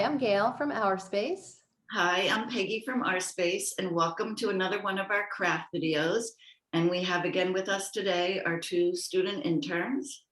Hi, I'm Gail from Our Space. Hi, I'm Peggy from Our Space, and welcome to another one of our craft videos. And we have again with us today our two student interns.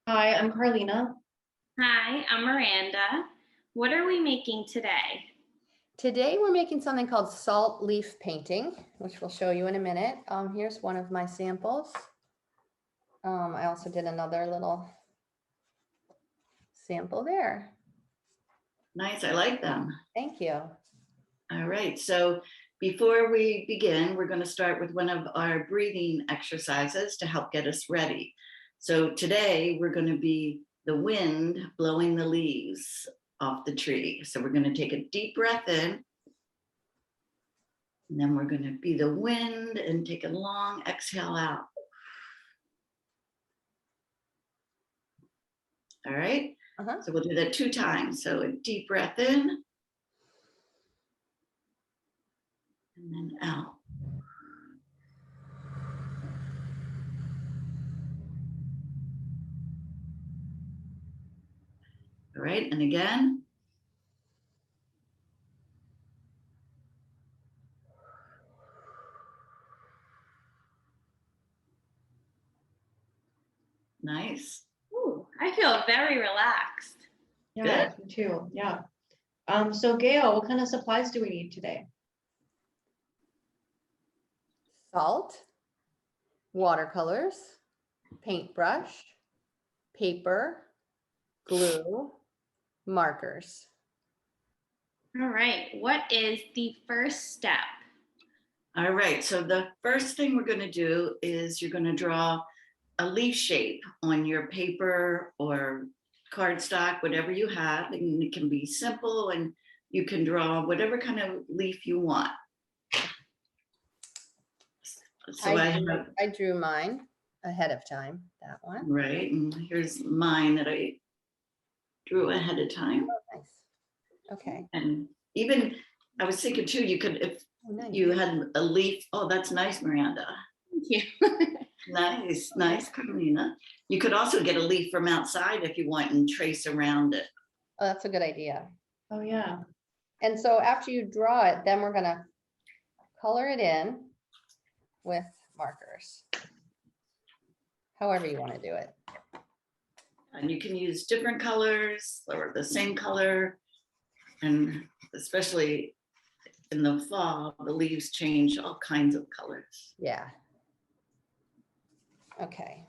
Hi, I'm Carlina. Hi, I'm Miranda. What are we making today? Today we're making something called salt leaf painting, which we'll show you in a minute. Here's one of my samples. I also did another little sample there. Nice, I like them. Thank you. All right, so before we begin, we're going to start with one of our breathing exercises to help get us ready. So today we're going to be the wind blowing the leaves off the tree. So we're going to take a deep breath in, and then we're going to be the wind and take a long exhale out. All right, so we'll do that 2 times. So a deep breath in, and then out. All right, and again. Nice. Ooh, I feel very relaxed. Yeah, me too. Yeah. So Gail, what kind of supplies do we need today? Salt, watercolors, paintbrush, paper, glue, markers. All right, what is the first step? All right, so the first thing we're going to do is you're going to draw a leaf shape on your paper or cardstock, whatever you have, and it can be simple, and you can draw whatever kind of leaf you want. So I drew mine ahead of time, that one. Right, and here's mine that I drew ahead of time. Oh, nice. Okay. And even, I was thinking too, you could, if you had a leaf, oh, that's nice, Miranda. Thank you. Nice, Carolina. You could also get a leaf from outside if you want and trace around it. Oh, that's a good idea. Oh yeah. And so after you draw it, then we're going to color it in with markers. However you want to do it. And you can use different colors or the same color. And especially in the fall, the leaves change all kinds of colors. Yeah. Okay.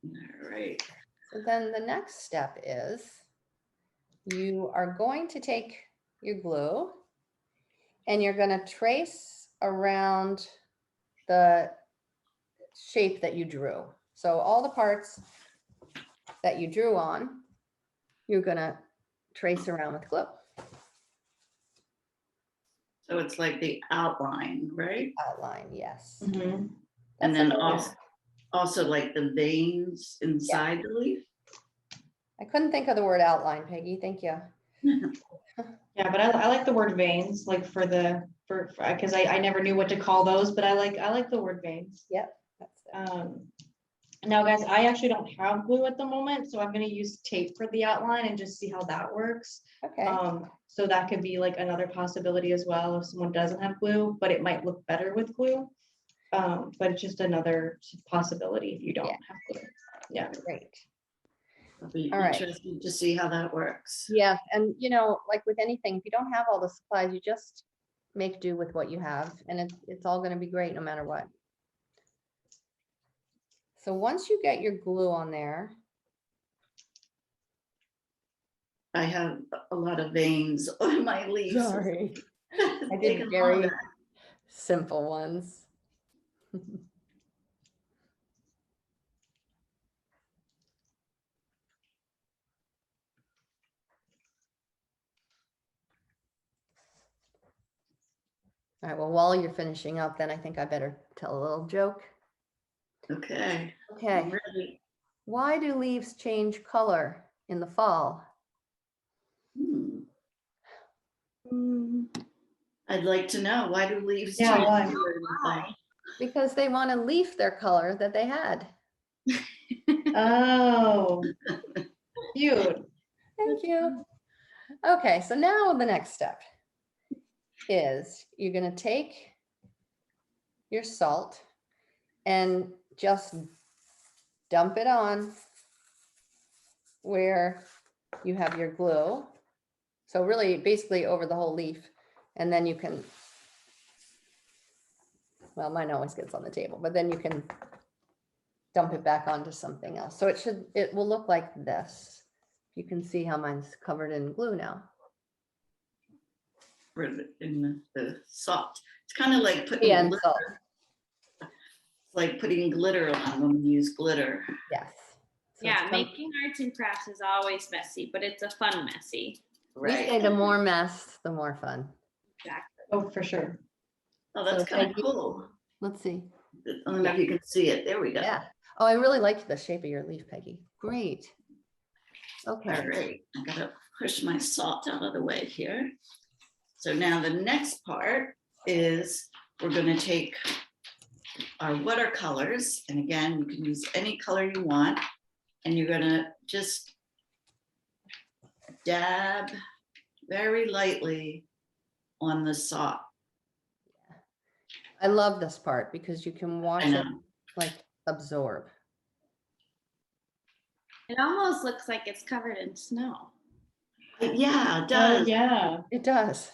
All right. So then the next step is you are going to take your glue and you're going to trace around the shape that you drew. So all the parts that you drew on, you're going to trace around with glue. So it's like the outline, right? Outline, yes. Mm-hmm. And then also like the veins inside the leaf. I couldn't think of the word outline, Peggy. Thank you. Yeah, but I like the word veins, like for because I never knew what to call those, but I like the word veins. Yep. That's it. Now guys, I actually don't have glue at the moment, so I'm going to use tape for the outline and just see how that works. Okay. So that could be like another possibility as well if someone doesn't have glue, but it might look better with glue. But it's just another possibility if you don't have glue. Yeah. Great. It'll be All right. interesting to see how that works. Yeah, and you know, like with anything, if you don't have all the supplies, you just make do with what you have, and it's all going to be great no matter what. So once you get your glue on there, I have a lot of veins on my leaves. sorry, I did very simple ones. All right, well, while you're finishing up, then I think I better tell a little joke. Okay. Okay. Why do leaves change color in the fall? I'd like to know, why do leaves Yeah, change why? color in the fall? Because they want to leaf their color that they had. Oh. Cute. Thank you. Okay, so now the next step is you're going to take your salt and just dump it on where you have your glue. So really basically over the whole leaf, and then you can, well, mine always gets on the table, but then you can dump it back onto something else. So it will look like this. You can see how mine's covered in glue now. In the salt. It's kind of like putting And glitter, salt, like putting glitter on when we use glitter. yes. So Yeah, it's making arts and crafts is always messy, but it's a fun messy. we say Right. the more mess, the more fun. Exactly. Oh, for sure. Oh, that's So kind of Peggy- cool. Let's see. I don't know if you can see it. There we go. Yeah. Oh, I really liked the shape of your leaf, Peggy. Great. All Okay. right. I gotta push my salt out of the way here. So now the next part is we're gonna take our watercolors, and again, you can use any color you want, and you're gonna just dab very lightly on the salt. I love this part because you can watch I it know. like absorb. It almost looks like it's covered in snow. Yeah, it Oh, does. yeah. It does.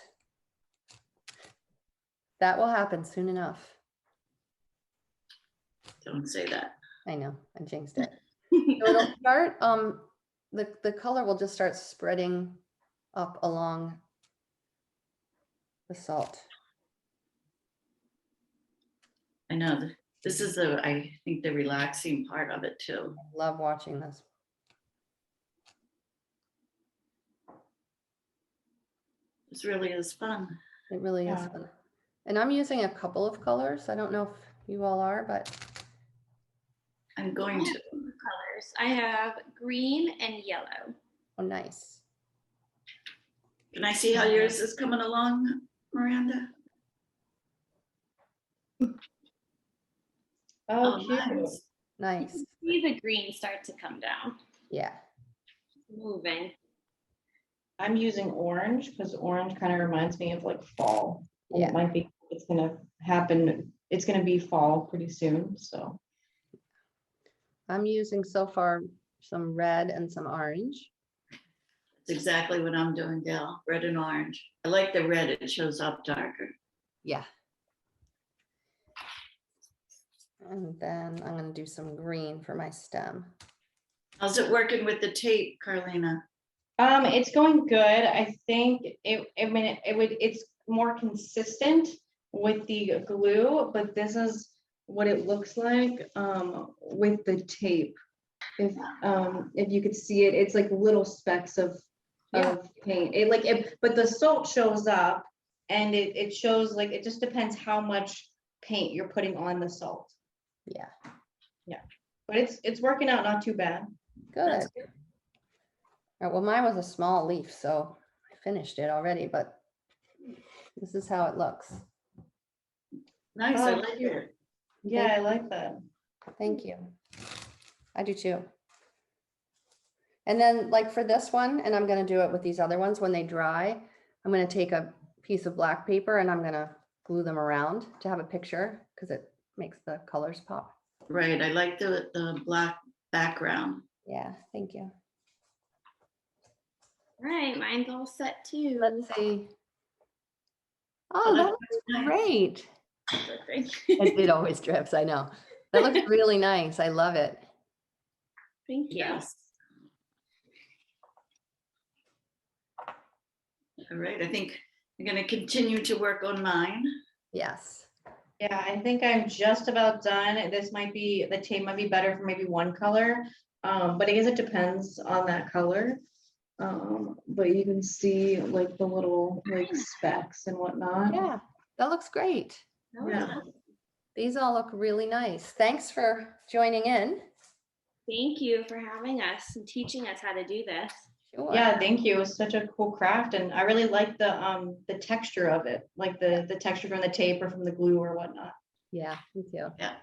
That will happen soon enough. Don't say that. I know, I jinxed it. So it'll start, the color will just start spreading up along the salt. I know. This is I think the relaxing part of it too. Love watching this. This really is fun. It really is Yeah. fun. And I'm using a couple of colors. I don't know if you all are, but I'm going to. Colors. I have green and yellow. oh, nice. Can I see how yours is coming along, Miranda? Oh, cute. nice. Nice. See the green start to come down. Yeah. Moving. I'm using orange because orange kind of reminds me of like fall. And Yeah. it might be, it's gonna happen. It's gonna be fall pretty soon, so. I'm using so far some red and some orange. That's exactly what I'm doing, Gail. Red and orange. I like the red. It shows up darker. Yeah. And then I'm going to do some green for my stem. How's it working with the tape, Carlina? It's going good. I think it's more consistent with the glue, but this is what it looks like with the tape. If you could see it, it's like little specks of paint. But the salt shows up and it shows like, it just depends how much paint you're putting on the salt. Yeah. But it's working out not too bad. Good. That's All right, well, mine was a small leaf, so I finished it already, but this is how it looks. Nice. I Oh, like cute. it. Yeah, I like that. Thank you. I do too. And then like for this one, and I'm going to do it with these other ones, when they dry, I'm going to take a piece of black paper and I'm going to glue them around to have a picture because it makes the colors pop. Right. I like the black background. Yeah, thank you. All right, mine's all set too. Let's see. Oh, Oh, that that looks nice. great. Thank It always drips, I know. That looks really nice. I love it. you. Yes. All right. I think I'm going to continue to work on mine. Yes. Yeah, I think I'm just about done. The tape might be better for maybe one color. But I guess it depends on that color. But you can see like the little like specks and whatnot. Yeah, that looks great. That was Yeah. awesome. These all look really nice. Thanks for joining in. Thank you for having us and teaching us how to do this. Sure. Yeah, thank you. It was such a cool craft, and I really like the texture of it, like the texture from the tape or from the glue or whatnot. Yeah, me too. Yeah.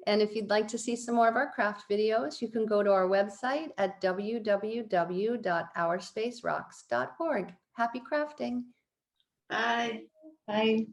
And if you'd like to see some more of our craft videos, you can go to our website at www.ourspacerocks.org. Happy crafting. Bye. Bye.